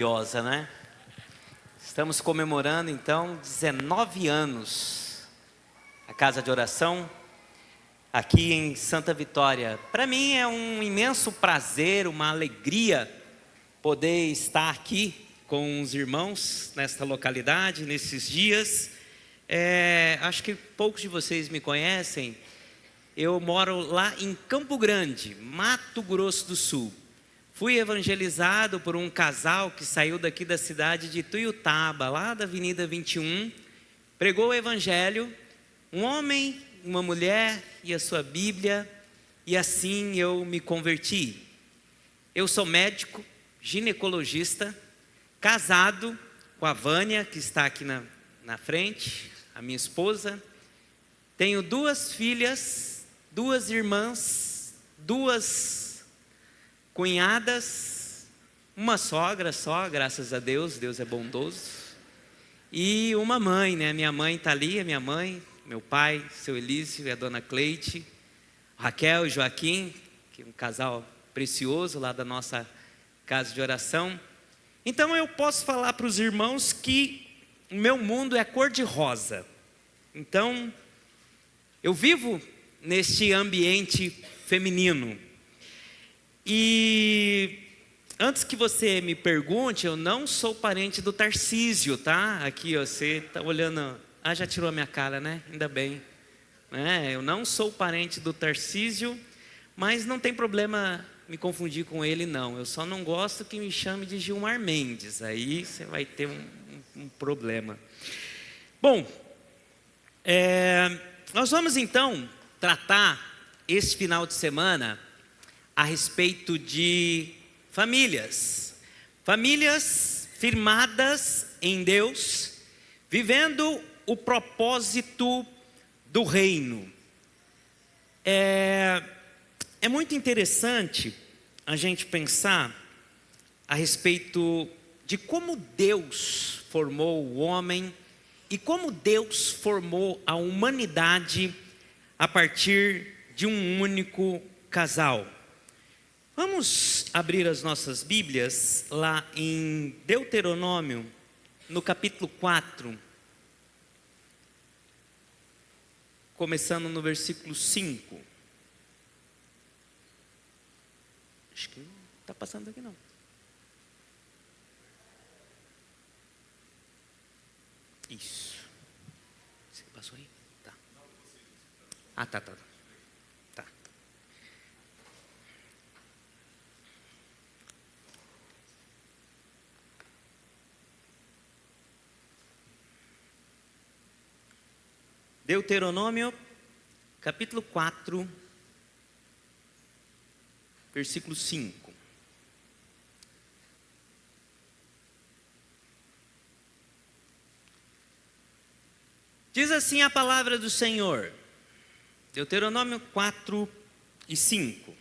Maravilhosa, né? Estamos comemorando então 19 anos a Casa de Oração aqui em Santa Vitória. Para mim é um imenso prazer, uma alegria poder estar aqui com os irmãos nesta localidade, nesses dias. Acho que poucos de vocês me conhecem. Eu moro lá em Campo Grande, Mato Grosso do Sul. Fui evangelizado por um casal que saiu daqui da cidade de Tuiutaba, lá da Avenida 21. Pregou o evangelho, um homem, uma mulher e a sua Bíblia, e assim eu me converti. Eu sou médico, ginecologista, casado com a Vânia, que está aqui na frente, a minha esposa. Tenho 2 filhas, 2 irmãs, 2 cunhadas, uma sogra só, graças a Deus, Deus é bondoso. E uma mãe, né? Minha mãe está ali, a minha mãe, meu pai, seu Elício e a dona Cleide, Raquel e Joaquim, que é um casal precioso lá da nossa casa de oração. Então eu posso falar para os irmãos que o meu mundo é cor-de-rosa. Então eu vivo neste ambiente feminino. E antes que você me pergunte, eu não sou parente do Tarcísio, tá? Aqui, ó, você está olhando. Ah, já tirou a minha cara, né? Ainda bem. Eu não sou parente do Tarcísio, mas não tem problema me confundir com ele, não. Eu só não gosto que me chame de Gilmar Mendes. Aí você vai ter um problema. Bom, nós vamos então tratar esse final de semana a respeito de famílias firmadas em Deus, vivendo o propósito do reino. É muito interessante a gente pensar a respeito de como Deus formou o homem e como Deus formou a humanidade a partir de um único casal. Vamos abrir as nossas Bíblias lá em Deuteronômio, no capítulo 4, começando no versículo 5. Acho que não está passando aqui não. Isso. Você passou aí? Tá. Ah, tá. Deuteronômio, capítulo 4, versículo 5. Diz assim a palavra do Senhor, Deuteronômio 4 e 5.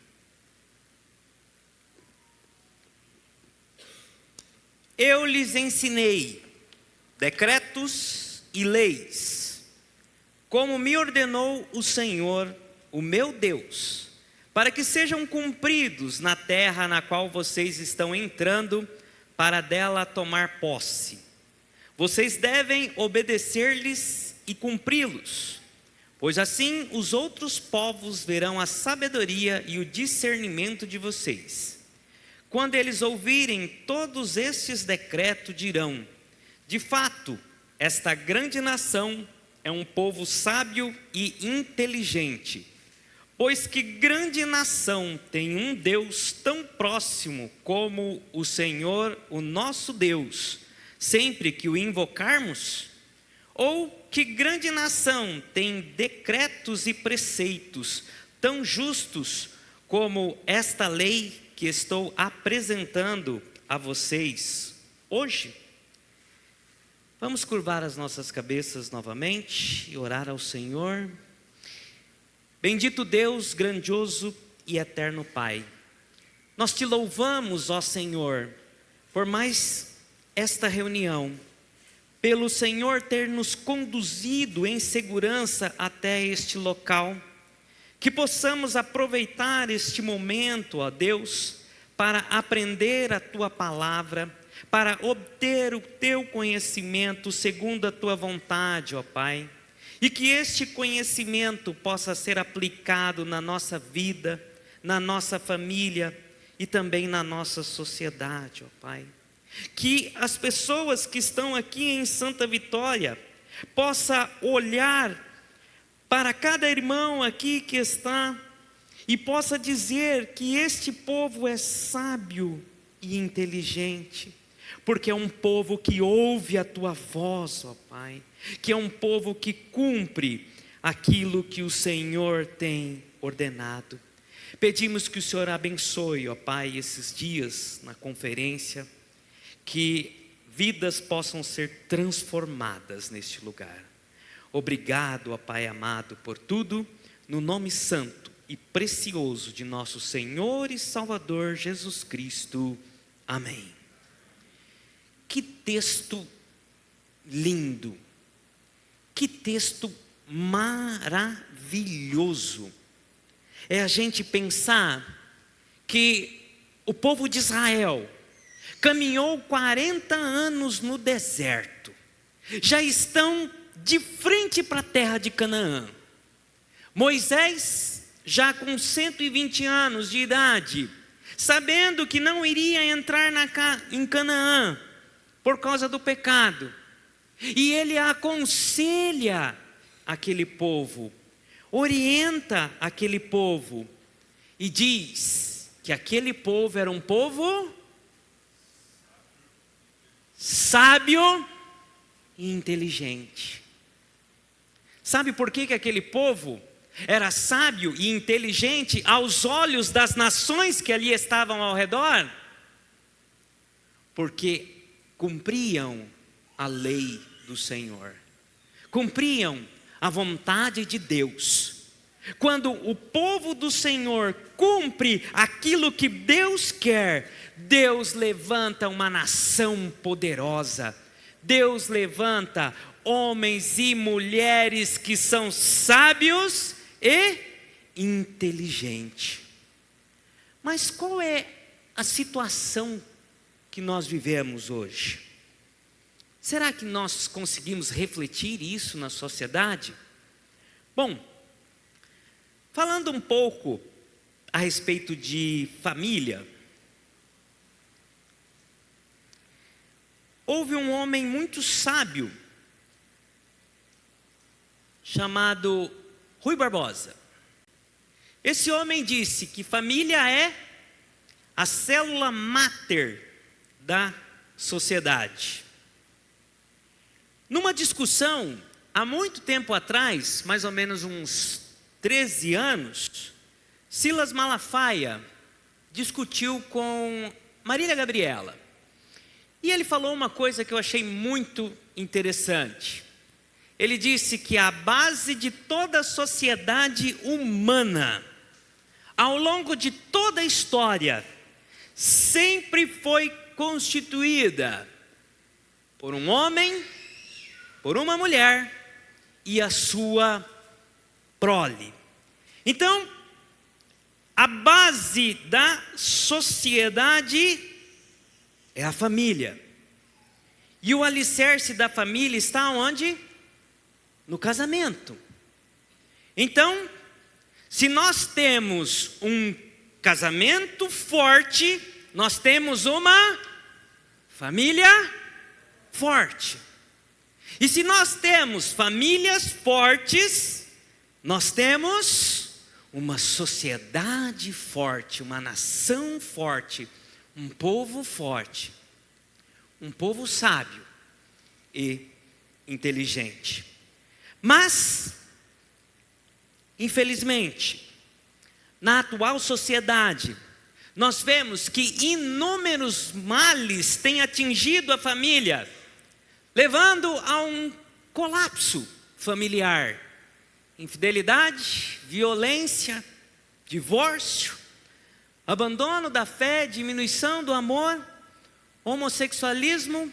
Eu lhes ensinei decretos e leis, como me ordenou o Senhor, o meu Deus, para que sejam cumpridos na terra na qual vocês estão entrando, para dela tomar posse. Vocês devem obedecer-lhes e cumpri-los, pois assim os outros povos verão a sabedoria e o discernimento de vocês. Quando eles ouvirem todos estes decretos, dirão: de fato, esta grande nação é um povo sábio e inteligente, pois que grande nação tem um Deus tão próximo como o Senhor, o nosso Deus, sempre que o invocarmos? Ou que grande nação tem decretos e preceitos tão justos como esta lei que estou apresentando a vocês hoje? Vamos curvar as nossas cabeças novamente e orar ao Senhor. Bendito Deus, grandioso e eterno Pai, nós te louvamos, ó Senhor, por mais esta reunião, pelo Senhor ter nos conduzido em segurança até este local, que possamos aproveitar este momento, ó Deus, para aprender a Tua palavra, para obter o teu conhecimento segundo a tua vontade, ó Pai. E que este conhecimento possa ser aplicado na nossa vida, na nossa família e também na nossa sociedade, ó Pai. Que as pessoas que estão aqui em Santa Vitória possam olhar para cada irmão aqui que está e possa dizer que este povo é sábio e inteligente, porque é um povo que ouve a tua voz, ó Pai, que é um povo que cumpre aquilo que o Senhor tem ordenado. Pedimos que o Senhor abençoe, ó Pai, esses dias na conferência, que vidas possam ser transformadas neste lugar. Obrigado, ó Pai amado, por tudo, no nome santo e precioso de nosso Senhor e Salvador Jesus Cristo. Amém. Que texto lindo, que texto maravilhoso. É a gente pensar que o povo de Israel caminhou 40 anos no deserto, já estão de frente para a terra de Canaã. Moisés, já com 120 anos de idade, sabendo que não iria entrar em Canaã por causa do pecado, e ele aconselha aquele povo, orienta aquele povo e diz que aquele povo era um povo sábio e inteligente. Sabe por que aquele povo era sábio e inteligente aos olhos das nações que ali estavam ao redor? Porque cumpriam a lei do Senhor, cumpriam a vontade de Deus. Quando o povo do Senhor cumpre aquilo que Deus quer, Deus levanta uma nação poderosa. Deus levanta homens e mulheres que são sábios e inteligentes. Mas qual é a situação que nós vivemos hoje? Será que nós conseguimos refletir isso na sociedade? Bom, falando um pouco a respeito de família, houve um homem muito sábio, chamado Rui Barbosa. Esse homem disse que família é a célula máter da sociedade. Numa discussão, há muito tempo atrás, mais ou menos uns 13 anos, Silas Malafaia discutiu com Marília Gabriela. E ele falou uma coisa que eu achei muito interessante. Ele disse que a base de toda a sociedade humana, ao longo de toda a história, sempre foi constituída por um homem, por uma mulher e a sua prole. Então, a base da sociedade é a família. E o alicerce da família está onde? No casamento. Então, se nós temos um casamento forte, nós temos uma família forte. E se nós temos famílias fortes, nós temos uma sociedade forte, uma nação forte, um povo forte, um povo sábio e inteligente. Mas, infelizmente, na atual sociedade, nós vemos que inúmeros males têm atingido a família, levando a um colapso familiar. Infidelidade, violência, divórcio, abandono da fé, diminuição do amor, homossexualismo,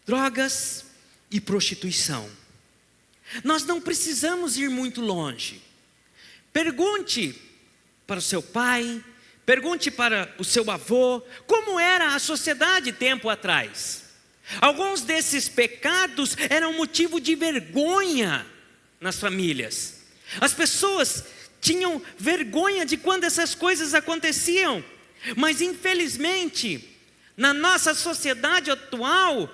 drogas e prostituição. Nós não precisamos ir muito longe. Pergunte para o seu pai, Pergunte para o seu avô como era a sociedade tempo atrás. Alguns desses pecados eram motivo de vergonha nas famílias. As pessoas tinham vergonha de quando essas coisas aconteciam. Mas infelizmente, na nossa sociedade atual,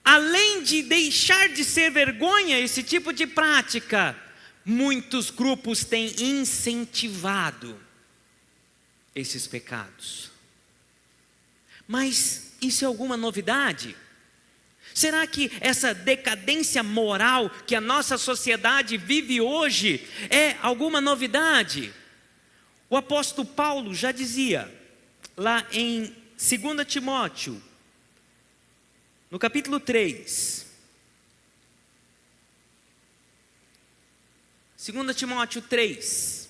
além de deixar de ser vergonha esse tipo de prática, muitos grupos têm incentivado esses pecados. Mas isso é alguma novidade? Será que essa decadência moral que a nossa sociedade vive hoje é alguma novidade? O apóstolo Paulo já dizia, lá em 2 Timóteo, no capítulo 3, 2 Timóteo 3,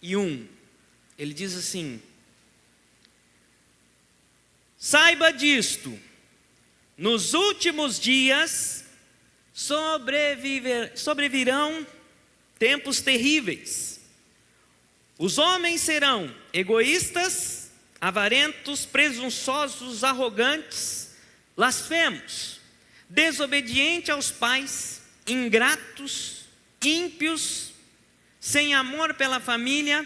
e 1, ele diz assim: saiba disto, nos últimos dias sobrevirão tempos terríveis. Os homens serão egoístas, avarentos, presunçosos, arrogantes, blasfemos, desobedientes aos pais, ingratos, ímpios, sem amor pela família,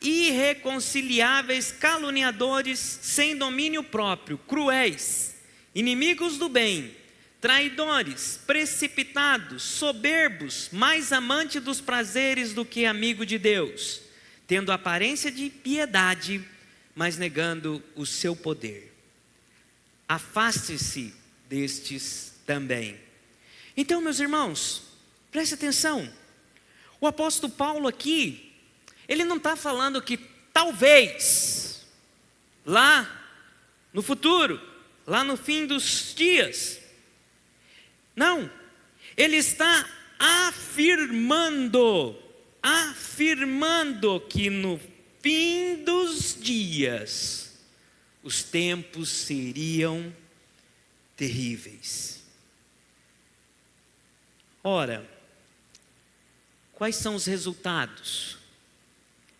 irreconciliáveis, caluniadores, sem domínio próprio, cruéis, inimigos do bem, traidores, precipitados, soberbos, mais amante dos prazeres do que amigo de Deus, tendo aparência de piedade, mas negando o seu poder. Afaste-se destes também. Então, meus irmãos, preste atenção. O apóstolo Paulo aqui, ele não está falando que talvez, lá no futuro, lá no fim dos dias, não, ele está afirmando que no fim dos dias, os tempos seriam terríveis. Ora, quais são os resultados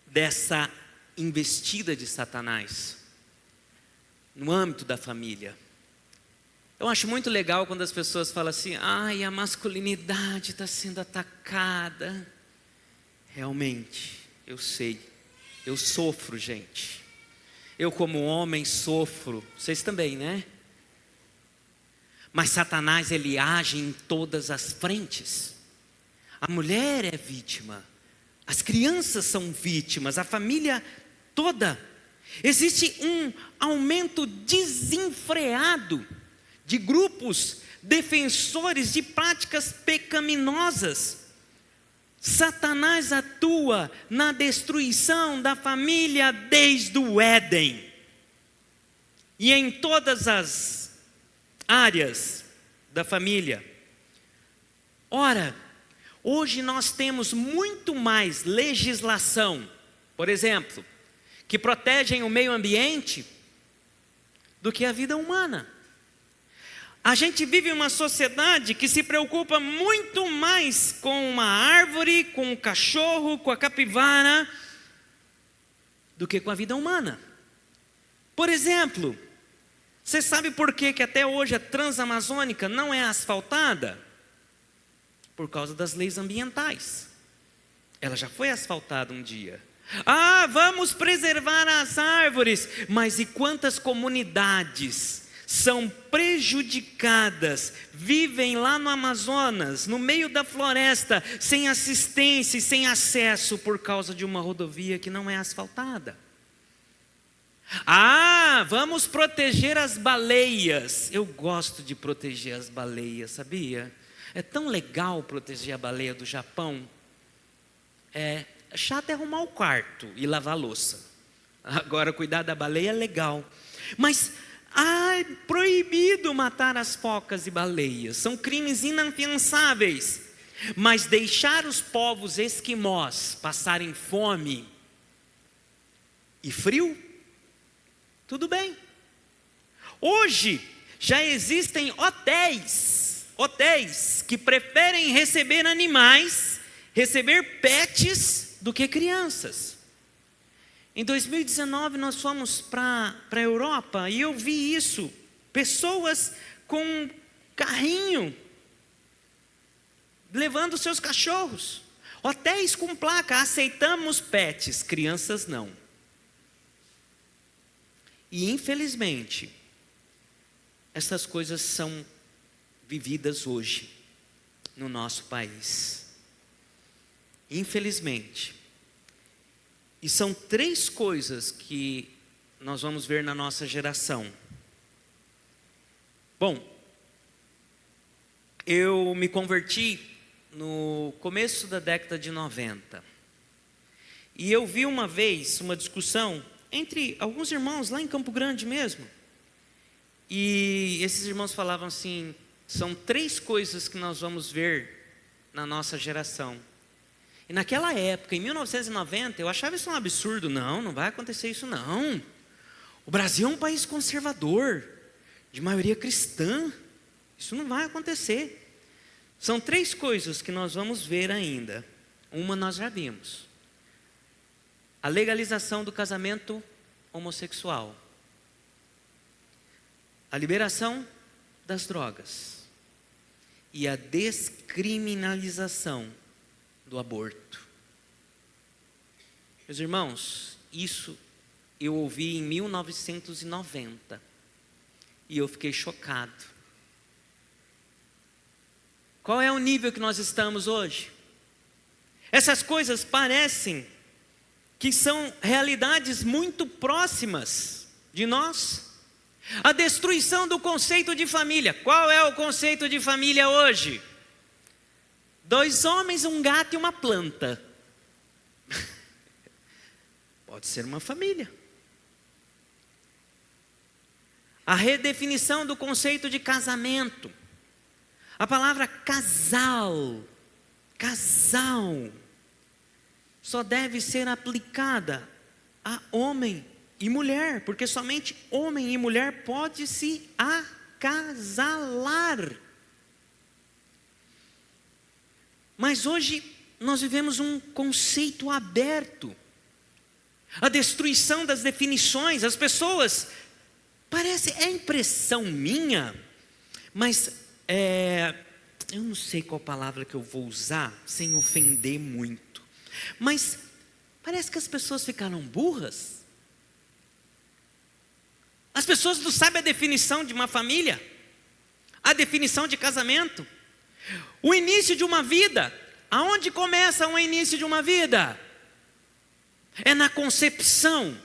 dessa investida de Satanás no âmbito da família? Eu acho muito legal quando as pessoas falam assim: ai, a masculinidade está sendo atacada. Realmente, eu sei, eu sofro, gente. Eu como homem sofro, vocês também, né? Mas Satanás, ele age em todas as frentes. A mulher é vítima, as crianças são vítimas, a família toda. Existe um aumento desenfreado de grupos defensores de práticas pecaminosas. Satanás atua na destruição da família desde o Éden. E em todas as áreas da família. Ora, hoje nós temos muito mais legislação, por exemplo, que protegem o meio ambiente do que a vida humana. A gente vive uma sociedade que se preocupa muito mais com uma árvore, com um cachorro, com a capivara, do que com a vida humana. Por exemplo, você sabe por que até hoje a Transamazônica não é asfaltada? Por causa das leis ambientais. Ela já foi asfaltada um dia. Ah, vamos preservar as árvores. Mas e quantas comunidades são prejudicadas, vivem lá no Amazonas, no meio da floresta, sem assistência e sem acesso por causa de uma rodovia que não é asfaltada? Ah, vamos proteger as baleias. Eu gosto de proteger as baleias, sabia? É tão legal proteger a baleia do Japão. É chato arrumar o quarto e lavar a louça. Agora cuidar da baleia é legal. Mas é proibido matar as focas e baleias. São crimes inafiançáveis. Mas deixar os povos esquimós passarem fome e frio, tudo bem. Hoje já existem hotéis que preferem receber animais receber pets do que crianças. Em 2019 nós fomos para a Europa e eu vi isso, pessoas com carrinho, levando seus cachorros, hotéis com placa, aceitamos pets, crianças não. E infelizmente, essas coisas são vividas hoje no nosso país. Infelizmente. E são 3 coisas que nós vamos ver na nossa geração. Bom, eu me converti no começo da década de 90. E eu vi uma vez uma discussão entre alguns irmãos lá em Campo Grande mesmo. E esses irmãos falavam assim, são 3 coisas que nós vamos ver na nossa geração. E naquela época, em 1990, eu achava isso um absurdo. Não vai acontecer isso não. O Brasil é um país conservador, de maioria cristã. Isso não vai acontecer. São 3 coisas que nós vamos ver ainda. Uma nós já vimos. A legalização do casamento homossexual. A liberação das drogas. E a descriminalização do aborto. Meus irmãos, isso eu ouvi em 1990 e eu fiquei chocado. Qual é o nível que nós estamos hoje? Essas coisas parecem que são realidades muito próximas de nós. A destruição do conceito de família. Qual é o conceito de família hoje? 2 homens, um gato e uma planta. Pode ser uma família. A redefinição do conceito de casamento. A palavra casal, só deve ser aplicada a homem e mulher, porque somente homem e mulher pode se acasalar. Mas hoje nós vivemos um conceito aberto. A destruição das definições. As pessoas, é impressão minha, mas eu não sei qual palavra que eu vou usar sem ofender muito. Mas parece que as pessoas ficaram burras. As pessoas não sabem a definição de uma família, a definição de casamento. O início de uma vida. Aonde começa o início de uma vida? É na concepção.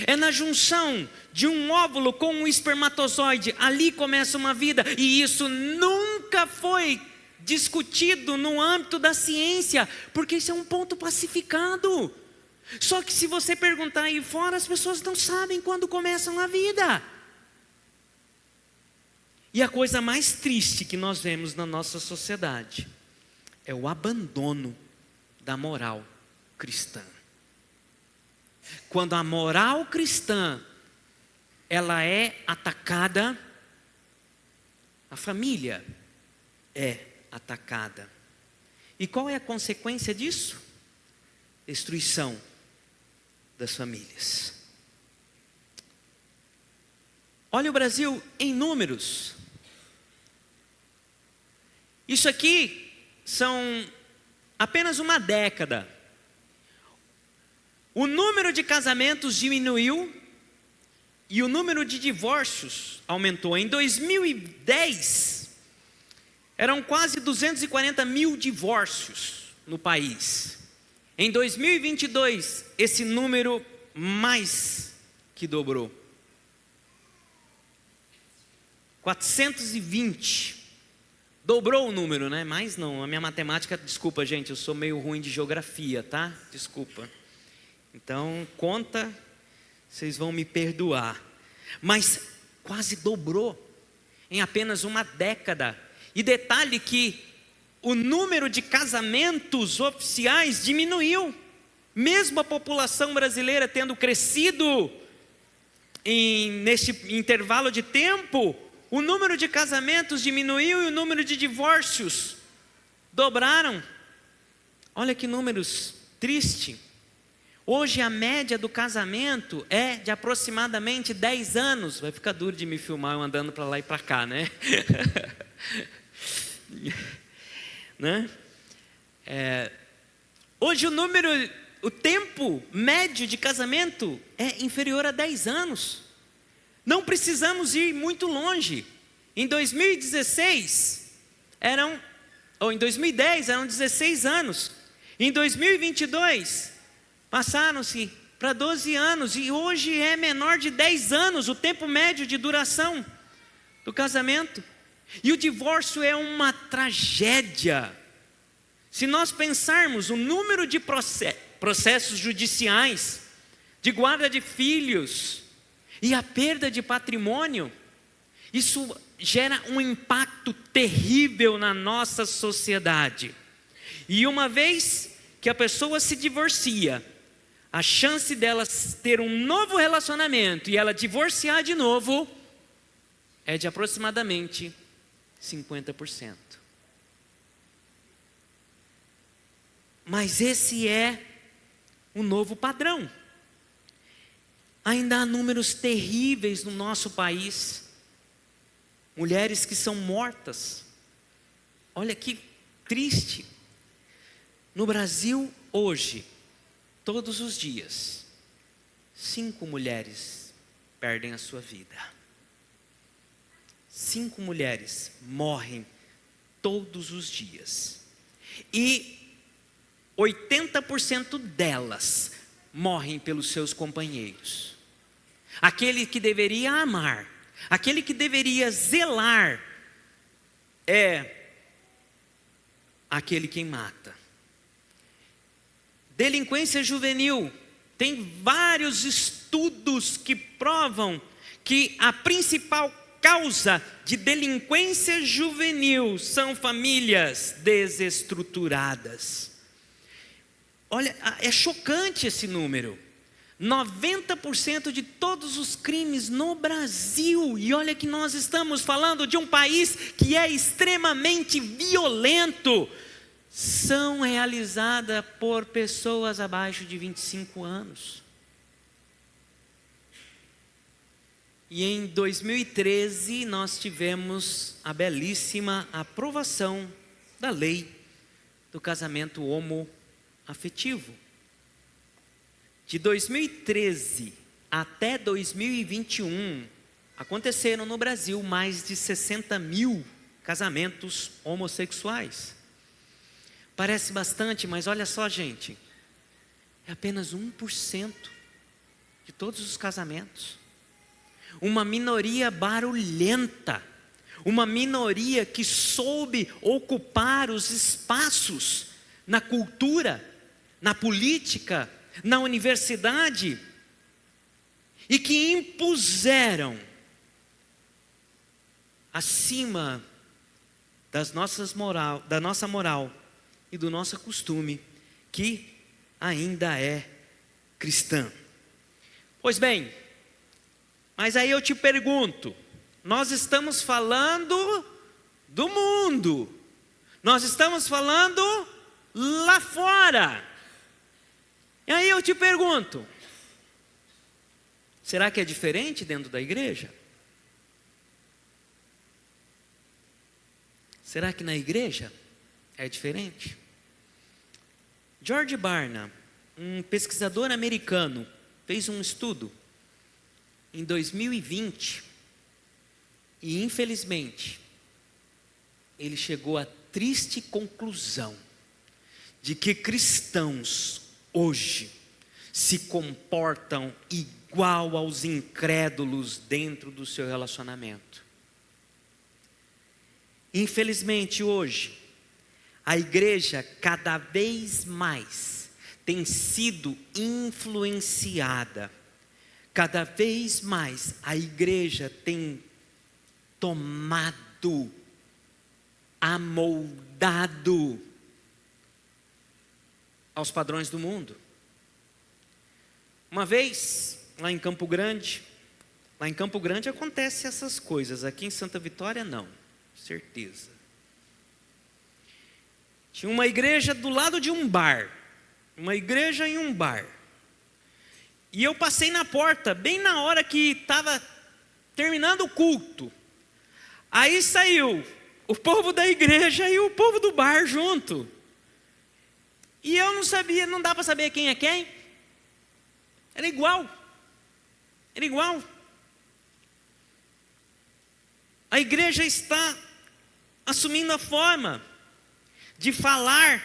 É na junção de um óvulo com um espermatozoide. Ali começa uma vida. E isso nunca foi discutido no âmbito da ciência, porque isso é um ponto pacificado. Só que se você perguntar aí fora, as pessoas não sabem quando começam a vida. E a coisa mais triste que nós vemos na nossa sociedade é o abandono da moral cristã. Quando a moral cristã ela é atacada, a família é atacada. E qual é a consequência disso? Destruição das famílias. Olha o Brasil em números. Isso aqui são apenas uma década. O número de casamentos diminuiu e o número de divórcios aumentou. Em 2010, eram quase 240 mil divórcios no país. Em 2022, esse número mais que dobrou. 420. Dobrou o número, né? Mas não, a minha matemática, desculpa gente, eu sou meio ruim de geografia, tá? Desculpa. Então, conta, vocês vão me perdoar. Mas quase dobrou em apenas uma década. E detalhe que o número de casamentos oficiais diminuiu. Mesmo a população brasileira tendo crescido neste intervalo de tempo, o número de casamentos diminuiu e o número de divórcios dobraram. Olha que números tristes. Hoje a média do casamento é de aproximadamente 10 anos. Vai ficar duro de me filmar eu andando para lá e para cá, né? Né? Hoje o tempo médio de casamento é inferior a 10 anos. Não precisamos ir muito longe. Em 2010 eram 16 anos. Em 2022 passaram-se para 12 anos, e hoje é menor de 10 anos o tempo médio de duração do casamento. E o divórcio é uma tragédia. Se nós pensarmos o número de processos judiciais, de guarda de filhos e a perda de patrimônio, isso gera um impacto terrível na nossa sociedade. E uma vez que a pessoa se divorcia, a chance dela ter um novo relacionamento e ela divorciar de novo é de aproximadamente 50%. Mas esse é o novo padrão. Ainda há números terríveis no nosso país. Mulheres que são mortas. Olha que triste. No Brasil hoje, todos os dias, 5 mulheres perdem a sua vida. 5 mulheres morrem todos os dias. E 80% delas morrem pelos seus companheiros. Aquele que deveria amar, aquele que deveria zelar, é aquele quem mata. Delinquência juvenil. Tem vários estudos que provam que a principal causa de delinquência juvenil são famílias desestruturadas. Olha, é chocante esse número. 90% de todos os crimes no Brasil, e olha que nós estamos falando de um país que é extremamente violento, são realizadas por pessoas abaixo de 25 anos. E em 2013 nós tivemos a belíssima aprovação da lei do casamento homoafetivo. De 2013 até 2021, aconteceram no Brasil mais de 60 mil casamentos homossexuais. Parece bastante, mas olha só, gente, é apenas 1% de todos os casamentos. Uma minoria barulhenta, uma minoria que soube ocupar os espaços na cultura, na política, na universidade, e que impuseram acima da nossa moral e do nosso costume, que ainda é cristã. Pois bem, mas aí eu te pergunto, nós estamos falando do mundo, nós estamos falando lá fora. E aí eu te pergunto, será que é diferente dentro da igreja? Será que na igreja é diferente? George Barna, um pesquisador americano, fez um estudo em 2020 e infelizmente ele chegou à triste conclusão de que cristãos hoje se comportam igual aos incrédulos dentro do seu relacionamento. Infelizmente hoje, a igreja cada vez mais tem sido influenciada, cada vez mais a igreja tem tomado, amoldado aos padrões do mundo. Uma vez, lá em Campo Grande acontece essas coisas, aqui em Santa Vitória não, certeza. Tinha uma igreja do lado de um bar. Uma igreja em um bar. E eu passei na porta, bem na hora que estava terminando o culto. Aí saiu o povo da igreja e o povo do bar junto. E eu não sabia, não dá para saber quem é quem. Era igual. Era igual. A igreja está assumindo a forma de falar,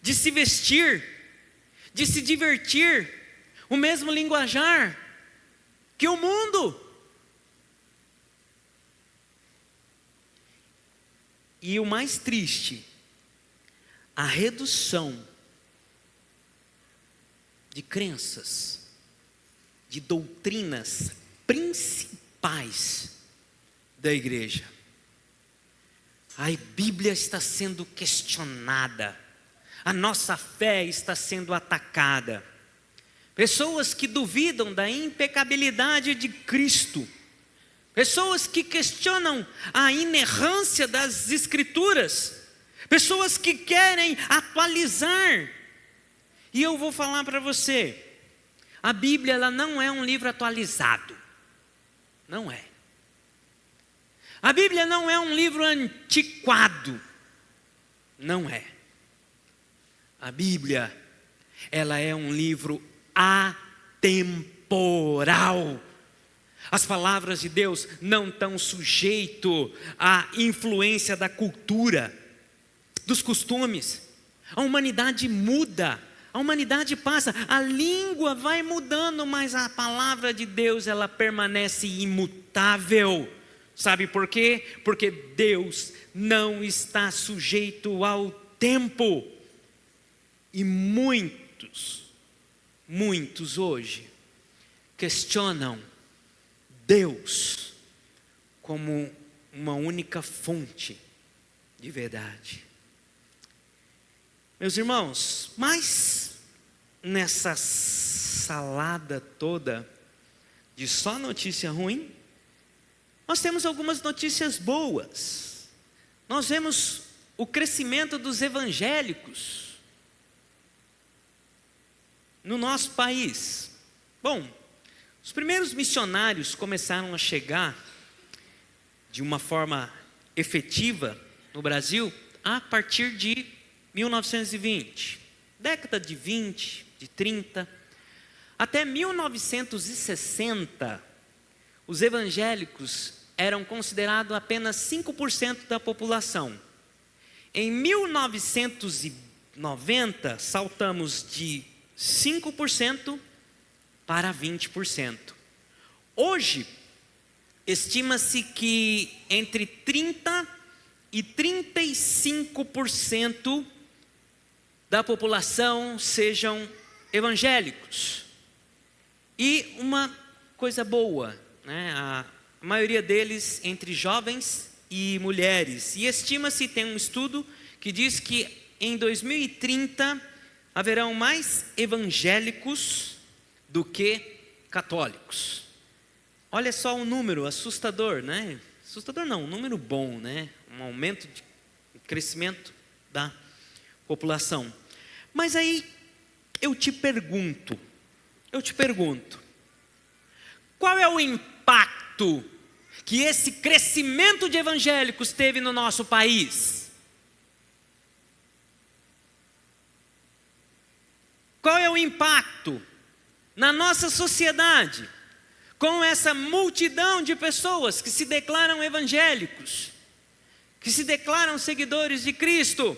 de se vestir, de se divertir, o mesmo linguajar que o mundo. E o mais triste, a redução de crenças, de doutrinas principais da igreja. A Bíblia está sendo questionada, a nossa fé está sendo atacada. Pessoas que duvidam da impecabilidade de Cristo, pessoas que questionam a inerrância das Escrituras, pessoas que querem atualizar. E eu vou falar para você, a Bíblia ela não é um livro atualizado, não é. A Bíblia não é um livro antiquado, não é. A Bíblia, ela é um livro atemporal. As palavras de Deus não estão sujeitas à influência da cultura, dos costumes. A humanidade muda, a humanidade passa, a língua vai mudando, mas a palavra de Deus ela permanece imutável. Sabe por quê? Porque Deus não está sujeito ao tempo. E muitos hoje questionam Deus como uma única fonte de verdade. Meus irmãos, mas nessa salada toda de só notícia ruim, nós temos algumas notícias boas. Nós vemos o crescimento dos evangélicos no nosso país. Bom, os primeiros missionários começaram a chegar de uma forma efetiva no Brasil a partir de 1920, década de 20, de 30, até 1960, os evangélicos eram considerados apenas 5% da população. Em 1990, saltamos de 5% para 20%. Hoje, estima-se que entre 30% e 35% da população sejam evangélicos. E uma coisa boa, né? A maioria deles entre jovens e mulheres. E estima-se, tem um estudo que diz que em 2030 haverão mais evangélicos do que católicos. Olha só um número assustador, né? Assustador não, um número bom, né? Um aumento de crescimento da população. Mas aí eu te pergunto, qual é o impacto que esse crescimento de evangélicos teve no nosso país? Qual é o impacto na nossa sociedade com essa multidão de pessoas que se declaram evangélicos, que se declaram seguidores de Cristo?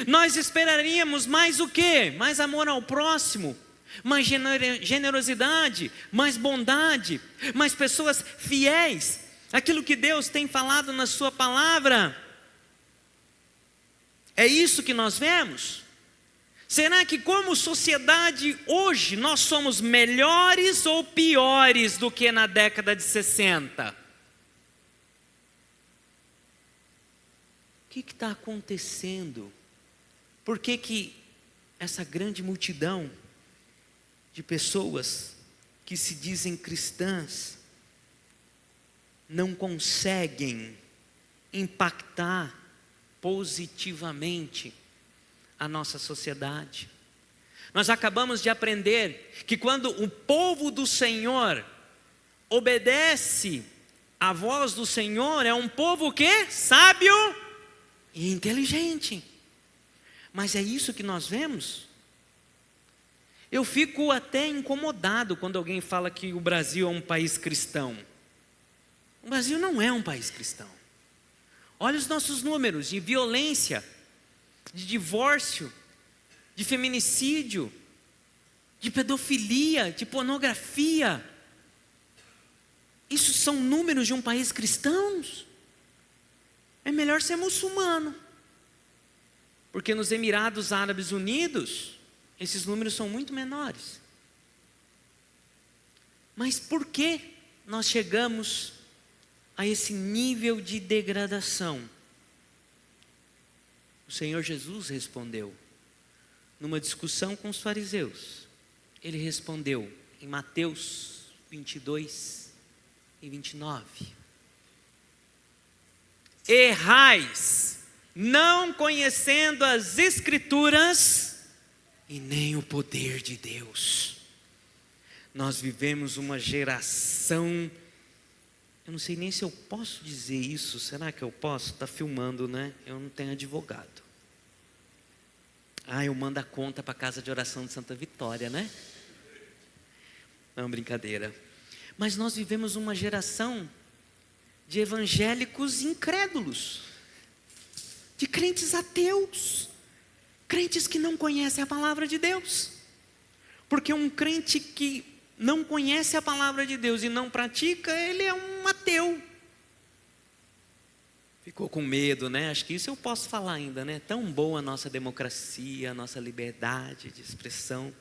Nós esperaríamos mais o quê? Mais amor ao próximo, mais generosidade, mais bondade, mais pessoas fiéis àquilo que Deus tem falado na sua palavra. É isso que nós vemos? Será que como sociedade hoje nós somos melhores ou piores do que na década de 60? O que está acontecendo? Por que essa grande multidão de pessoas que se dizem cristãs não conseguem impactar positivamente a nossa sociedade. Nós acabamos de aprender que quando o povo do Senhor obedece à voz do Senhor, é um povo que? Sábio e inteligente. Mas é isso que nós vemos? Eu fico até incomodado quando alguém fala que o Brasil é um país cristão. O Brasil não é um país cristão. Olha os nossos números de violência, de divórcio, de feminicídio, de pedofilia, de pornografia. Isso são números de um país cristão? É melhor ser muçulmano. Porque nos Emirados Árabes Unidos, esses números são muito menores. Mas por que nós chegamos a esse nível de degradação? O Senhor Jesus respondeu, numa discussão com os fariseus. Ele respondeu em Mateus 22 e 29. Errais, não conhecendo as Escrituras e nem o poder de Deus. Nós vivemos uma geração, eu não sei nem se eu posso dizer isso, será que eu posso? Está filmando, né? Eu não tenho advogado. Eu mando a conta para a casa de oração de Santa Vitória, né? Não, brincadeira. Mas nós vivemos uma geração de evangélicos incrédulos, de crentes ateus, crentes que não conhecem a palavra de Deus. Porque um crente que não conhece a palavra de Deus e não pratica, ele é um ateu. Ficou com medo, né? Acho que isso eu posso falar ainda, né? Tão boa a nossa democracia, a nossa liberdade de expressão.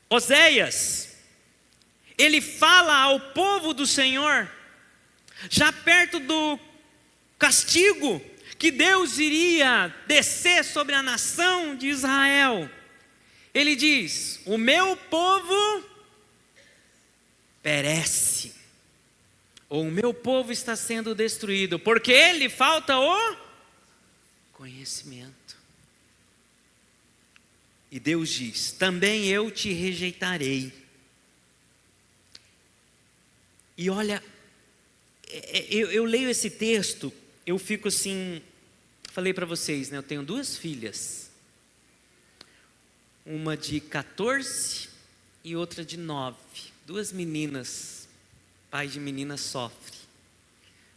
Oséias, ele fala ao povo do Senhor, já perto do castigo que Deus iria descer sobre a nação de Israel. Ele diz: o meu povo perece, ou o meu povo está sendo destruído, porque lhe falta o conhecimento. E Deus diz: também eu te rejeitarei. E olha, eu leio esse texto, eu fico assim, falei para vocês, né? Eu tenho 2 filhas, uma de 14 e outra de 9, 2 meninas, pai de menina sofre,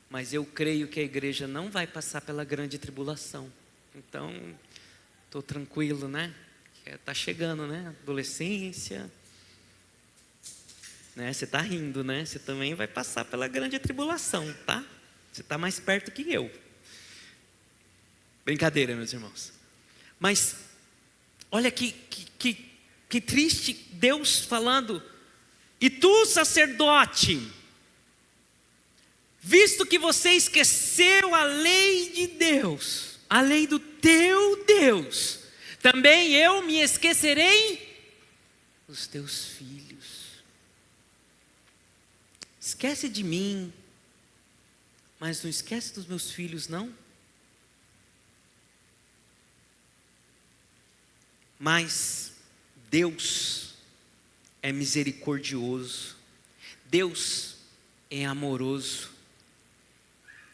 mas eu creio que a igreja não vai passar pela grande tribulação, então estou tranquilo, né? Está chegando, né? Adolescência, né? Você está rindo, né? Você também vai passar pela grande tribulação, tá? Você está mais perto que eu. Brincadeira, meus irmãos. Mas olha que triste Deus falando: e tu, sacerdote, visto que você esqueceu a lei de Deus, a lei do teu Deus, também eu me esquecerei dos teus filhos. Esquece de mim, mas não esquece dos meus filhos, não? Mas Deus é misericordioso, Deus é amoroso.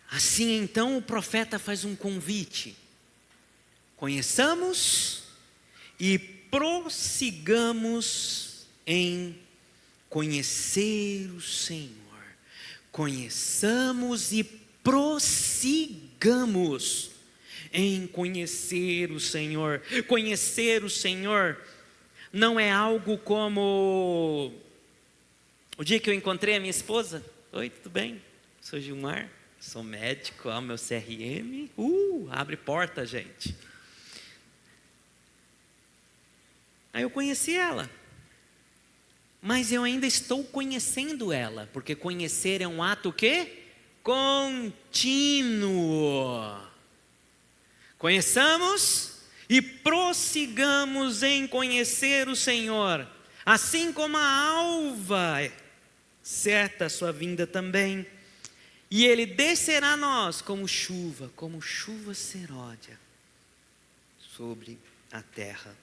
Assim então o profeta faz um convite: conheçamos e prossigamos em conhecer o Senhor. Conheçamos e prossigamos em conhecer o Senhor. Conhecer o Senhor não é algo como o dia que eu encontrei a minha esposa. Oi, tudo bem? Sou Gilmar, sou médico, meu CRM. Abre porta, gente. Aí eu conheci ela, mas eu ainda estou conhecendo ela, porque conhecer é um ato o quê? Contínuo. Conheçamos e prossigamos em conhecer o Senhor, assim como a alva certa a sua vinda também. e ele descerá a nós como chuva seródia sobre a terra.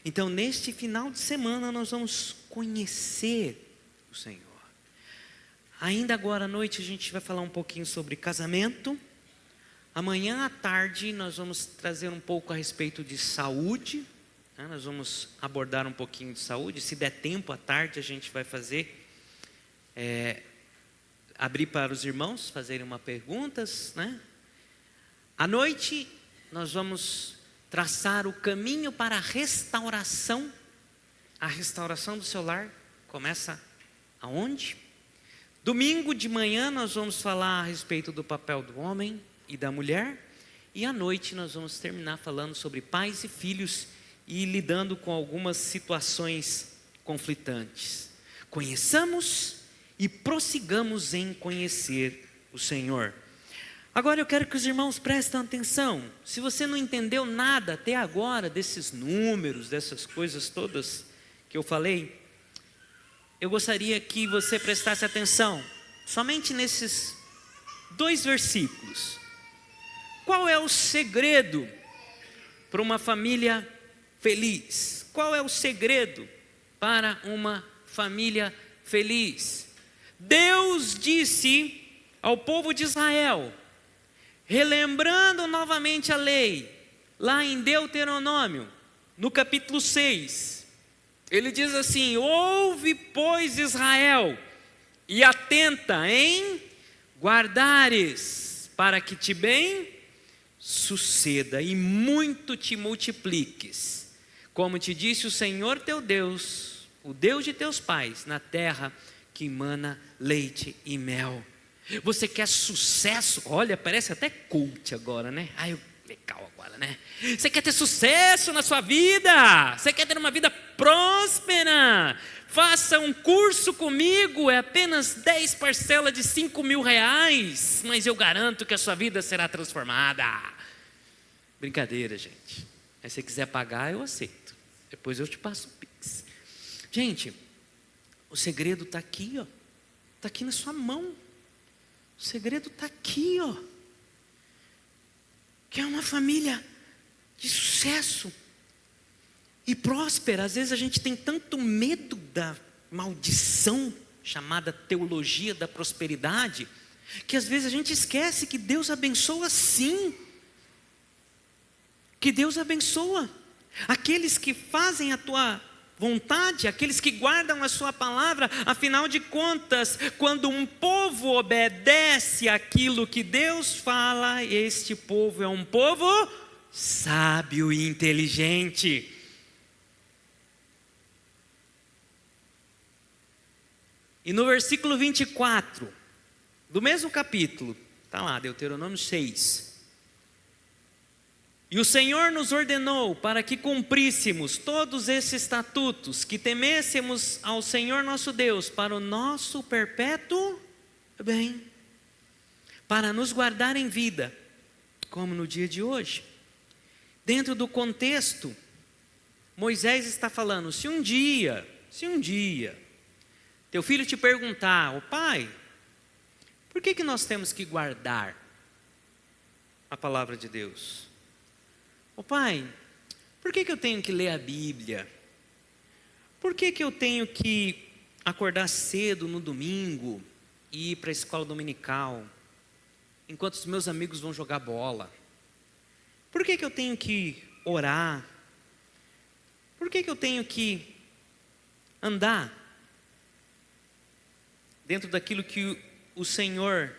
Então, neste final de semana, nós vamos conhecer o Senhor. Ainda agora à noite, a gente vai falar um pouquinho sobre casamento. Amanhã à tarde, nós vamos trazer um pouco a respeito de saúde. Nós vamos abordar um pouquinho de saúde. Se der tempo à tarde, a gente vai fazer, abrir para os irmãos fazerem umas perguntas, né? À noite, nós vamos traçar o caminho para a restauração. A restauração do seu lar começa aonde? Domingo de manhã nós vamos falar a respeito do papel do homem e da mulher. E à noite nós vamos terminar falando sobre pais e filhos e lidando com algumas situações conflitantes. Conheçamos e prossigamos em conhecer o Senhor. Agora eu quero que os irmãos prestem atenção. Se você não entendeu nada até agora desses números, dessas coisas todas que eu falei, eu gostaria que você prestasse atenção somente nesses 2 versículos. Qual é o segredo para uma família feliz? Qual é o segredo para uma família feliz? Deus disse ao povo de Israel, relembrando novamente a lei, lá em Deuteronômio, no capítulo 6, ele diz assim: ouve, pois, Israel, e atenta em guardares, para que te bem suceda e muito te multipliques, como te disse o Senhor teu Deus, o Deus de teus pais, na terra que emana leite e mel. Você quer sucesso? Olha, parece até coach agora, né? Legal agora, né? Você quer ter sucesso na sua vida? Você quer ter uma vida próspera? Faça um curso comigo, é apenas 10 parcelas de R$5.000, mas eu garanto que a sua vida será transformada. Brincadeira, gente. Mas se você quiser pagar, eu aceito. Depois eu te passo o Pix. Gente, o segredo está aqui, ó. Está aqui na sua mão. O segredo está aqui, ó. Que é uma família de sucesso e próspera. Às vezes a gente tem tanto medo da maldição chamada teologia da prosperidade, que às vezes a gente esquece que Deus abençoa sim. Que Deus abençoa aqueles que fazem a tua vontade, aqueles que guardam a sua palavra. Afinal de contas, quando um povo obedece aquilo que Deus fala, este povo é um povo sábio e inteligente. E no versículo 24 do mesmo capítulo, está lá, Deuteronômio 6. E o Senhor nos ordenou para que cumpríssemos todos esses estatutos, que temêssemos ao Senhor nosso Deus para o nosso perpétuo bem, para nos guardar em vida, como no dia de hoje. Dentro do contexto, Moisés está falando, se um dia, teu filho te perguntar, ô pai, por que nós temos que guardar a palavra de Deus? Ô pai, por que eu tenho que ler a Bíblia? Por que eu tenho que acordar cedo no domingo e ir para a escola dominical, enquanto os meus amigos vão jogar bola? Por que eu tenho que orar? Por que eu tenho que andar dentro daquilo que o Senhor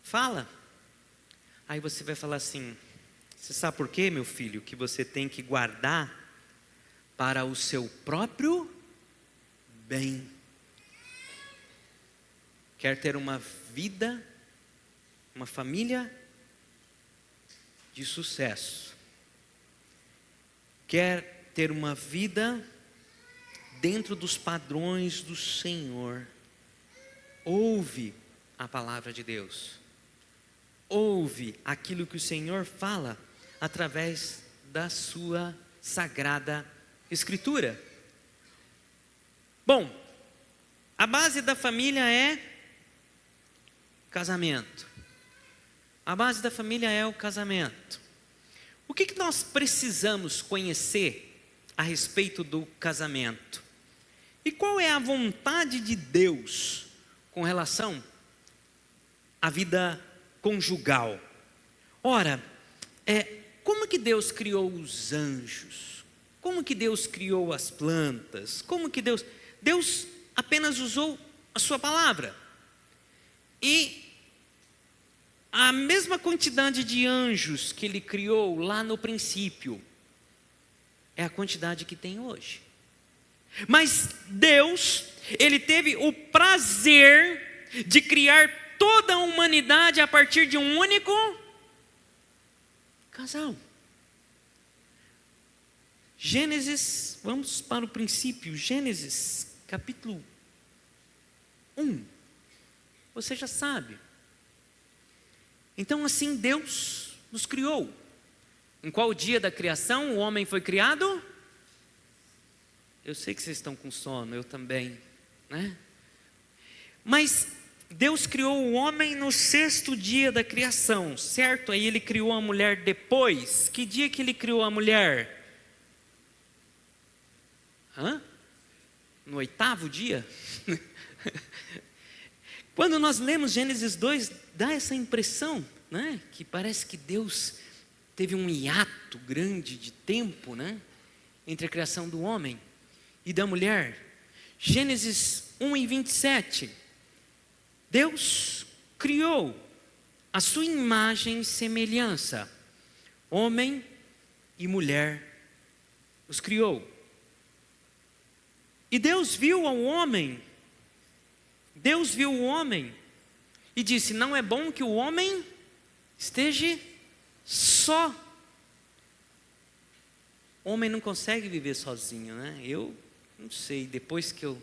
fala? Aí você vai falar assim, você sabe por quê, meu filho, que você tem que guardar para o seu próprio bem? Quer ter uma vida, uma família de sucesso? Quer ter uma vida dentro dos padrões do Senhor? Ouve a palavra de Deus. Ouve aquilo que o Senhor fala através da sua sagrada Escritura. Bom, a base da família é casamento. A base da família é o casamento. O que nós precisamos conhecer a respeito do casamento? E qual é a vontade de Deus com relação à vida conjugal? Ora, como que Deus criou os anjos? Como que Deus criou as plantas? Como que Deus apenas usou a sua palavra. E a mesma quantidade de anjos que ele criou lá no princípio é a quantidade que tem hoje. Mas Deus, ele teve o prazer de criar toda a humanidade a partir de um único casal. Gênesis, vamos para o princípio, Gênesis capítulo 1. Você já sabe. Então assim Deus nos criou. Em qual dia da criação o homem foi criado? Eu sei que vocês estão com sono, eu também, né? Mas Deus criou o homem no 6º dia da criação, certo? Aí ele criou a mulher depois. Que dia que ele criou a mulher? No 8º dia? Quando nós lemos Gênesis 2, dá essa impressão, né? Que parece que Deus teve um hiato grande de tempo, né? Entre a criação do homem e da mulher. Gênesis 1:27. Deus criou a sua imagem e semelhança. Homem e mulher os criou. E Deus viu o homem e disse: não é bom que o homem esteja só. O homem não consegue viver sozinho, né? Eu não sei, depois que eu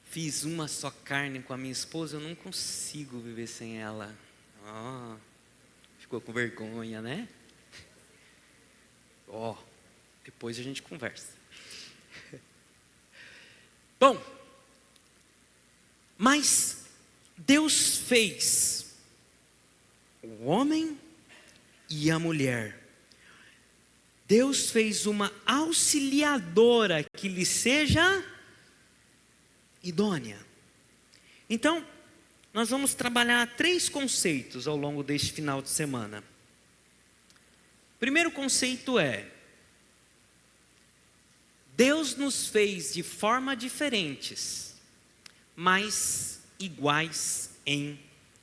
fiz uma só carne com a minha esposa, eu não consigo viver sem ela. Ficou com vergonha, né? Depois a gente conversa. Bom, mas Deus fez o homem e a mulher. Deus fez uma auxiliadora que lhe seja idônea. Então, nós vamos trabalhar 3 conceitos ao longo deste final de semana. O primeiro conceito é: Deus nos fez de forma diferentes, mas iguais em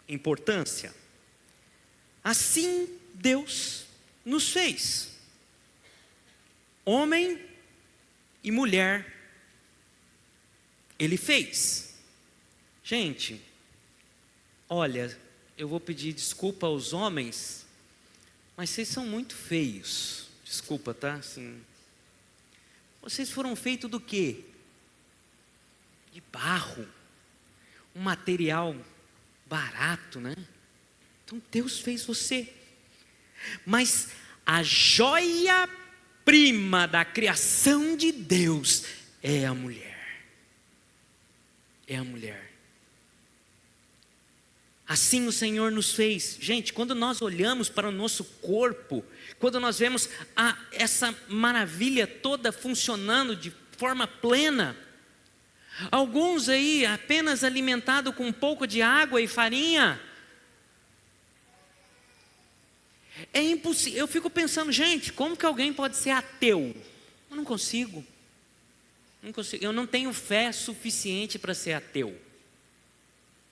importância. Assim Deus nos fez. Homem e mulher, Ele fez. Gente, olha, eu vou pedir desculpa aos homens, mas vocês são muito feios. Desculpa, tá? Assim, vocês foram feitos do quê? De barro. Um material barato, né? Então Deus fez você. Mas a joia-prima da criação de Deus é a mulher. É a mulher. Assim o Senhor nos fez. Gente, quando nós olhamos para o nosso corpo, quando nós vemos essa maravilha toda funcionando de forma plena, alguns aí apenas alimentados com um pouco de água e farinha, é impossível. Eu fico pensando, gente, como que alguém pode ser ateu? Eu não consigo. Eu não tenho fé suficiente para ser ateu.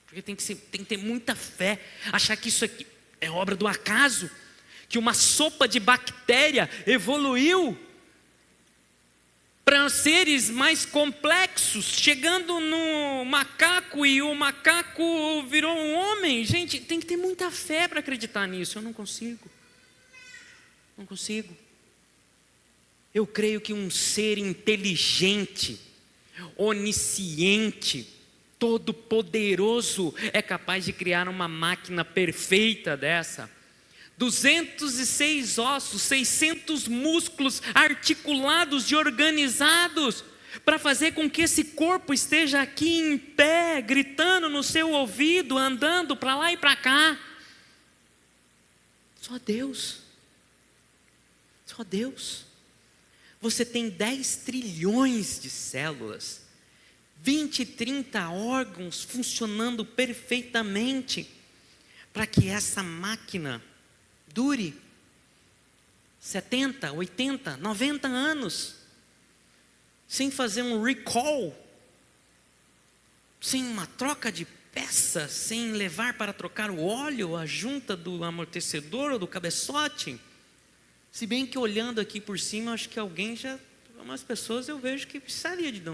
Porque tem que ter muita fé, achar que isso aqui é obra do acaso, que uma sopa de bactéria evoluiu para seres mais complexos, chegando no macaco e o macaco virou um homem. Gente, tem que ter muita fé para acreditar nisso. Eu não consigo. Não consigo. Eu creio que um ser inteligente, onisciente, todo-poderoso é capaz de criar uma máquina perfeita dessa. 206 ossos, 600 músculos articulados e organizados. para fazer com que esse corpo esteja aqui em pé, gritando no seu ouvido, andando para lá e para cá? Só Deus. Só Deus. Você tem 10 trilhões de células, 20, 30 órgãos funcionando perfeitamente, para que essa máquina dure 70, 80, 90 anos, sem fazer um recall, sem uma troca de peças, sem levar para trocar o óleo, a junta do amortecedor ou do cabeçote. Se bem que olhando aqui por cima, acho que umas pessoas eu vejo que precisaria de dar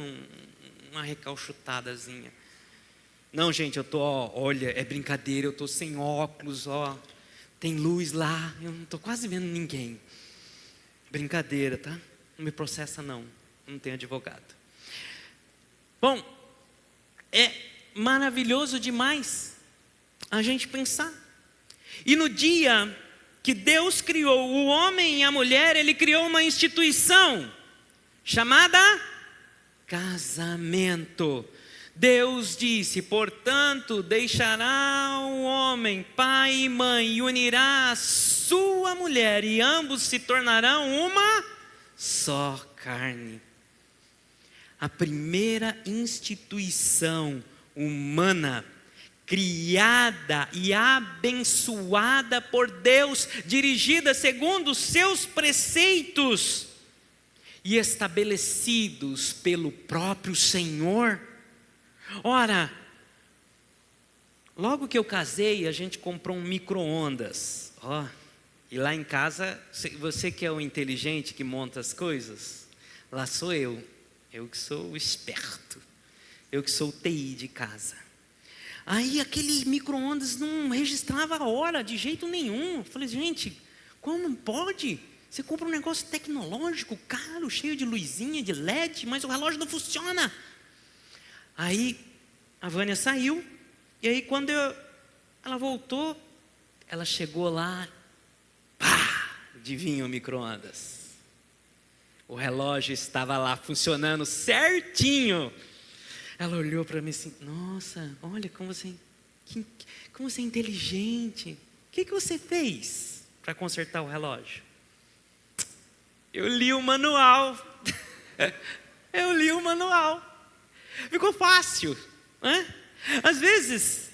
uma recalchutadazinha. Não, gente, olha, é brincadeira, eu estou sem óculos, tem luz lá, eu não estou quase vendo ninguém. Brincadeira, tá? Não me processa não tenho advogado. Bom, é maravilhoso demais a gente pensar. E no dia que Deus criou o homem e a mulher, Ele criou uma instituição chamada casamento. Deus disse: portanto, deixará o homem pai e mãe e unirá a sua mulher, e ambos se tornarão uma só carne. A primeira instituição humana, criada e abençoada por Deus, dirigida segundo os seus preceitos e estabelecidos pelo próprio Senhor. Ora, logo que eu casei, a gente comprou um micro-ondas. E lá em casa, você que é o inteligente que monta as coisas, lá sou eu que sou o esperto, eu que sou o TI de casa. Aí aquele micro-ondas não registrava a hora de jeito nenhum. Eu falei: gente, como pode? Você compra um negócio tecnológico, caro, cheio de luzinha, de LED, mas o relógio não funciona. Aí a Vânia saiu, e aí quando ela voltou, ela chegou lá, adivinha o micro-ondas? O relógio estava lá funcionando certinho. Ela olhou para mim assim: nossa, olha como você é inteligente. O que você fez para consertar o relógio? Eu li o manual. Ficou fácil, né? Às vezes,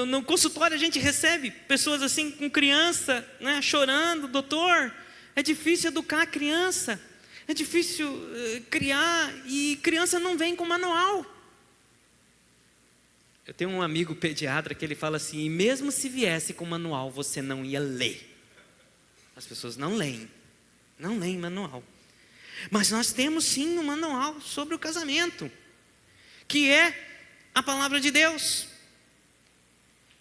no consultório a gente recebe pessoas assim com criança, né, chorando: doutor, é difícil educar a criança. É difícil criar, e criança não vem com manual. Eu tenho um amigo pediatra que ele fala assim: e mesmo se viesse com manual, você não ia ler. As pessoas não leem manual. Mas nós temos sim um manual sobre o casamento, que é a palavra de Deus.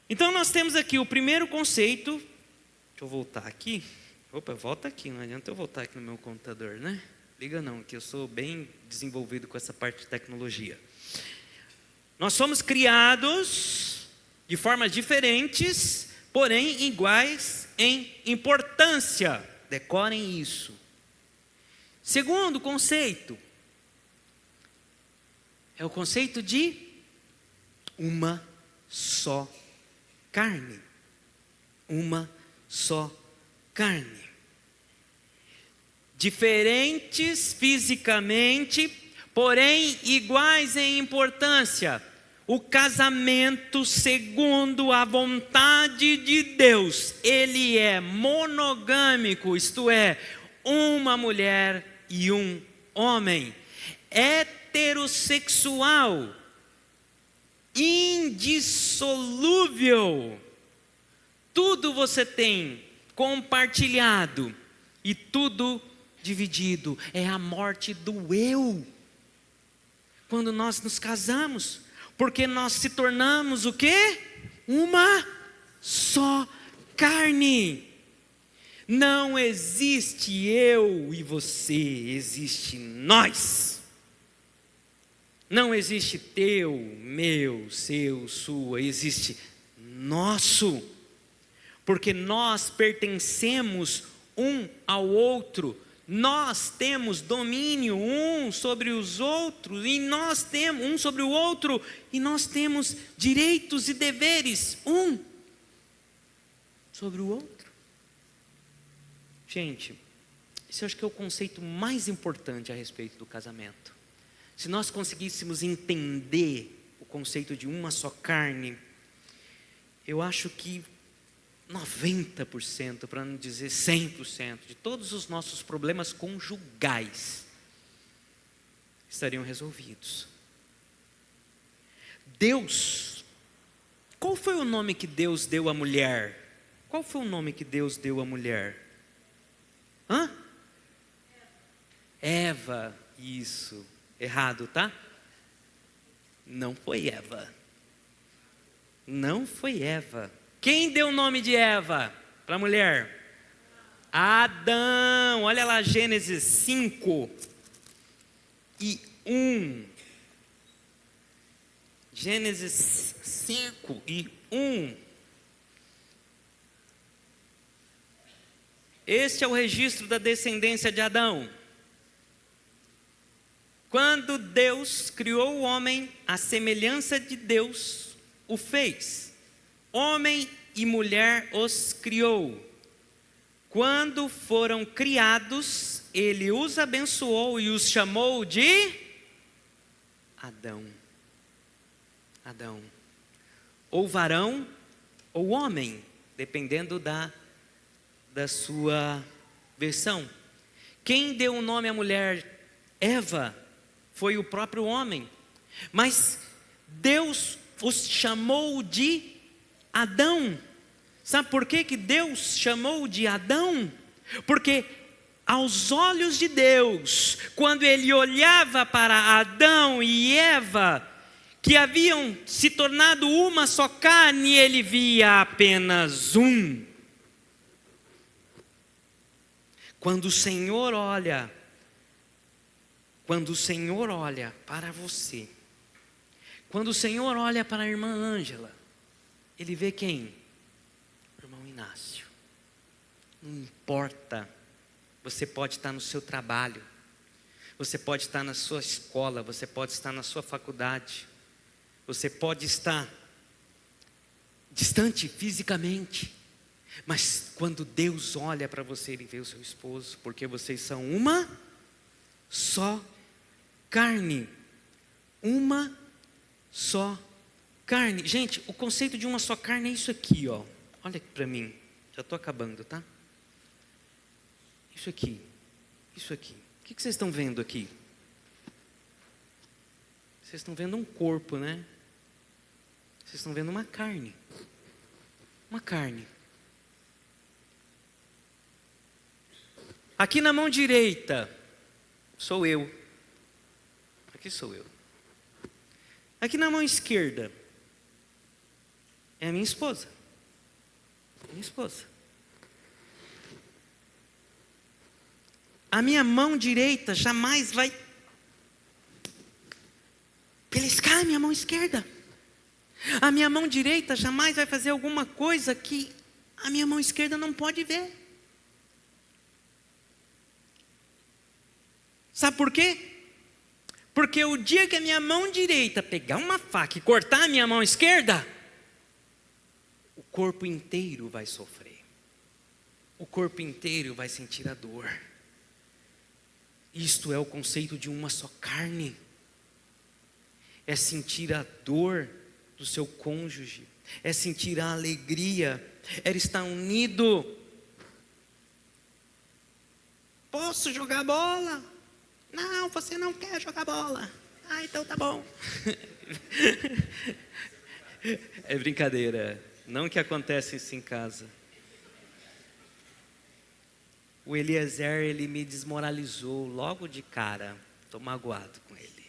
Então nós temos aqui o primeiro conceito. Deixa eu voltar aqui. Volta aqui, não adianta eu voltar aqui no meu computador, né? Liga não, que eu sou bem desenvolvido com essa parte de tecnologia. Nós somos criados de formas diferentes, porém iguais em importância. Decorem isso. Segundo conceito é o conceito de uma só carne. Uma só carne. Diferentes fisicamente, porém iguais em importância. O casamento, segundo a vontade de Deus, ele é monogâmico, isto é, uma mulher e um homem. Heterossexual, indissolúvel. Tudo você tem compartilhado e tudo dividido. É a morte do eu. Quando nós nos casamos, porque nós se tornamos o quê? Uma só carne. Não existe eu e você, existe nós. Não existe teu, meu, seu, sua, existe nosso. Porque nós pertencemos um ao outro Nós temos domínio um sobre os outros, e nós temos um sobre o outro, e nós temos direitos e deveres um sobre o outro. Gente, esse eu acho que é o conceito mais importante a respeito do casamento. Se nós conseguíssemos entender o conceito de uma só carne, eu acho que 90%, para não dizer 100%, de todos os nossos problemas conjugais estariam resolvidos. Deus, qual foi o nome que Deus deu à mulher? Qual foi o nome que Deus deu à mulher? Eva, isso, errado, tá? Não foi Eva. Não foi Eva. Quem deu o nome de Eva para a mulher? Adão. Olha lá, Gênesis 5 e 1. Gênesis 5 e 1. Este é o registro da descendência de Adão. Quando Deus criou o homem, à semelhança de Deus o fez. Homem e mulher os criou. Quando foram criados, ele os abençoou e os chamou de Adão. Adão. Ou varão, ou homem, dependendo da sua versão. Quem deu o nome à mulher Eva foi o próprio homem. Mas Deus os chamou de Adão. Sabe por que Deus chamou de Adão? Porque aos olhos de Deus, quando ele olhava para Adão e Eva, que haviam se tornado uma só carne, ele via apenas um. Quando o Senhor olha para você, quando o Senhor olha para a irmã Ângela, Ele vê quem? O irmão Inácio. Não importa, você pode estar no seu trabalho, você pode estar na sua escola, você pode estar na sua faculdade, você pode estar distante fisicamente, mas quando Deus olha para você, Ele vê o seu esposo, porque vocês são uma só carne. Uma só carne. Gente, o conceito de uma só carne é isso aqui, ó. Olha aqui para mim. Já estou acabando, tá? Isso aqui. Isso aqui. O que vocês estão vendo aqui? Vocês estão vendo um corpo, né? Vocês estão vendo uma carne. Uma carne. Aqui na mão direita sou eu. Aqui sou eu. Aqui na mão esquerda é a minha esposa. Minha esposa. A minha mão direita jamais vai beliscar a minha mão esquerda. A minha mão direita jamais vai fazer alguma coisa que a minha mão esquerda não pode ver. Sabe por quê? Porque o dia que a minha mão direita pegar uma faca e cortar a minha mão esquerda, o corpo inteiro vai sofrer. O corpo inteiro vai sentir a dor. Isto é o conceito de uma só carne. É sentir a dor do seu cônjuge, é sentir a alegria, é estar unido. Posso jogar bola? Não, você não quer jogar bola. Ah, então tá bom. É brincadeira. Não que acontece isso em casa. O Eliezer, ele me desmoralizou logo de cara. Estou magoado com ele.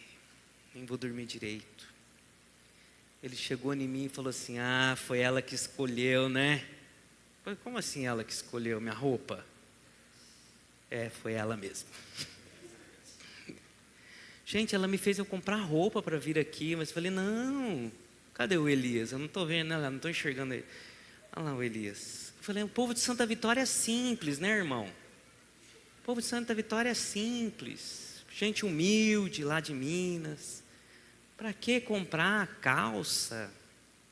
Nem vou dormir direito. Ele chegou em mim e falou assim: ah, foi ela que escolheu, né? Falei, como assim ela que escolheu minha roupa? É, foi ela mesmo. Gente, ela me fez eu comprar roupa para vir aqui, mas eu falei, não, cadê o Elias? Eu não estou vendo, não estou enxergando ele. Olha lá o Elias. Eu falei, o povo de Santa Vitória é simples, né, irmão? O povo de Santa Vitória é simples, gente humilde lá de Minas. Para que comprar calça,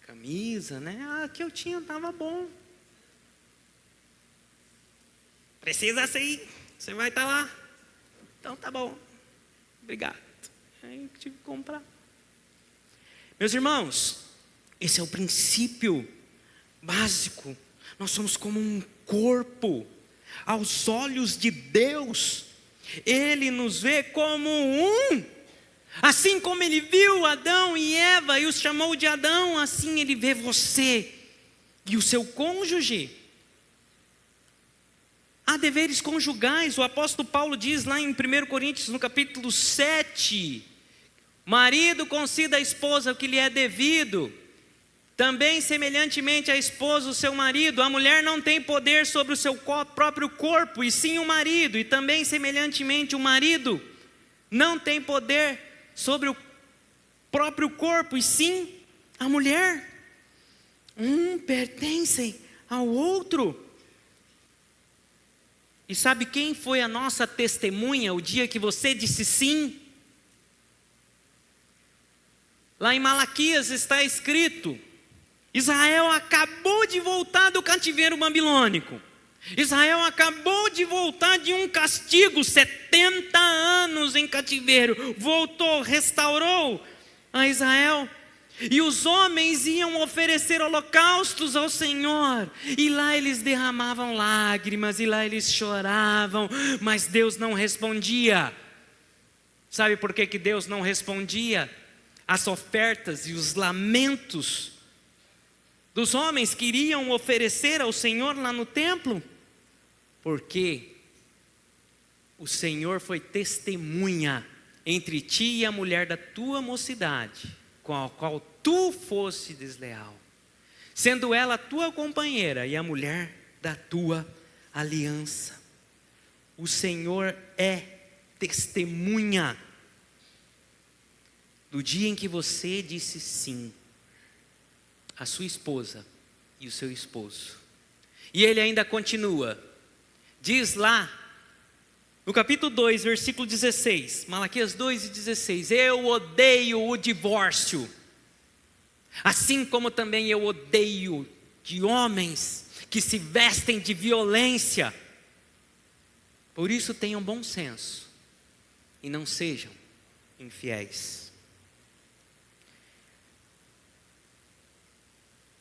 camisa, né? Ah, que eu tinha estava bom. Precisa sim, você vai estar lá. Então tá bom, obrigado. Aí tive que comprar. Meus irmãos, esse é o princípio básico. Nós somos como um corpo. Aos olhos de Deus, Ele nos vê como um. Assim como Ele viu Adão e Eva e os chamou de Adão, assim Ele vê você e o seu cônjuge. Há deveres conjugais. O apóstolo Paulo diz lá em 1 Coríntios, no capítulo 7, marido conceda à esposa o que lhe é devido, também semelhantemente a esposa o seu marido. A mulher não tem poder sobre o seu próprio corpo, e sim o marido. E também semelhantemente o marido não tem poder sobre o próprio corpo, e sim a mulher. Pertencem ao outro. E sabe quem foi a nossa testemunha o dia que você disse sim? Lá em Malaquias está escrito: Israel acabou de voltar do cativeiro babilônico. Israel acabou de voltar de um castigo, 70 anos em cativeiro. Voltou, restaurou a Israel. E os homens iam oferecer holocaustos ao Senhor. E lá eles derramavam lágrimas, e lá eles choravam. Mas Deus não respondia. Sabe por que Deus não respondia? As ofertas e os lamentos dos homens que iriam oferecer ao Senhor lá no templo, porque o Senhor foi testemunha entre ti e a mulher da tua mocidade, com a qual tu fosse desleal, sendo ela a tua companheira e a mulher da tua aliança. O Senhor é testemunha do dia em que você disse sim a sua esposa e o seu esposo. E ele ainda continua, diz lá no capítulo 2, versículo 16, Malaquias 2:16, eu odeio o divórcio, assim como também eu odeio de homens que se vestem de violência. Por isso tenham bom senso e não sejam infiéis.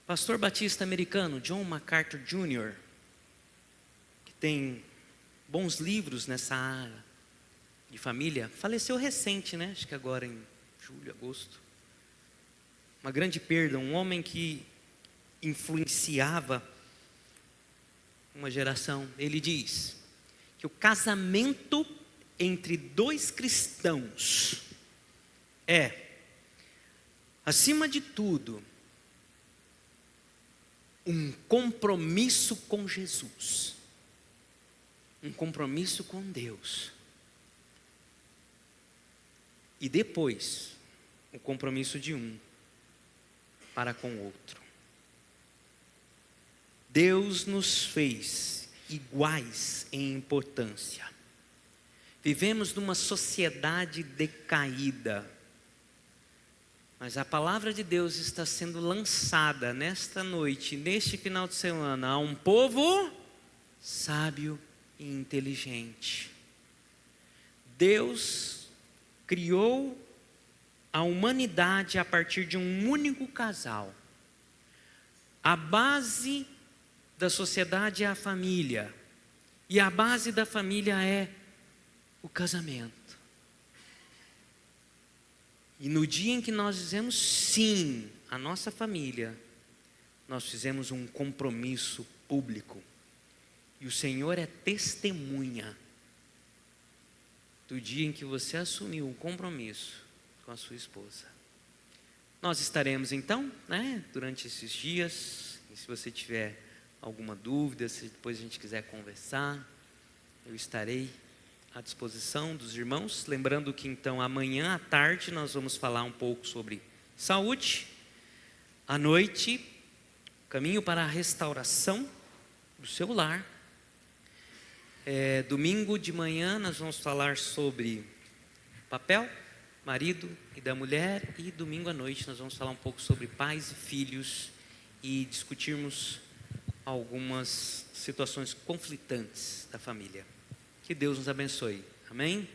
Pastor batista americano John MacArthur Jr., que tem bons livros nessa área de família, faleceu recente, né? Acho que agora em julho, agosto. Uma grande perda, um homem que influenciava uma geração. Ele diz que o casamento entre dois cristãos é, acima de tudo, um compromisso com Jesus, um compromisso com Deus, e depois o compromisso de um para com o outro. Deus nos fez iguais em importância. Vivemos numa sociedade decaída, mas a palavra de Deus está sendo lançada nesta noite, neste final de semana, a um povo sábio e inteligente. Deus criou a humanidade a partir de um único casal. A base da sociedade é a família, e a base da família é o casamento. E no dia em que nós dizemos sim à nossa família, nós fizemos um compromisso público. E o Senhor é testemunha do dia em que você assumiu um compromisso com a sua esposa. Nós estaremos então, durante esses dias, e se você tiver alguma dúvida, se depois a gente quiser conversar, eu estarei à disposição dos irmãos. Lembrando que então amanhã à tarde nós vamos falar um pouco sobre saúde. À noite, caminho para a restauração do seu lar. Domingo de manhã nós vamos falar sobre papel, marido e da mulher. E domingo à noite nós vamos falar um pouco sobre pais e filhos e discutirmos algumas situações conflitantes da família. Que Deus nos abençoe. Amém?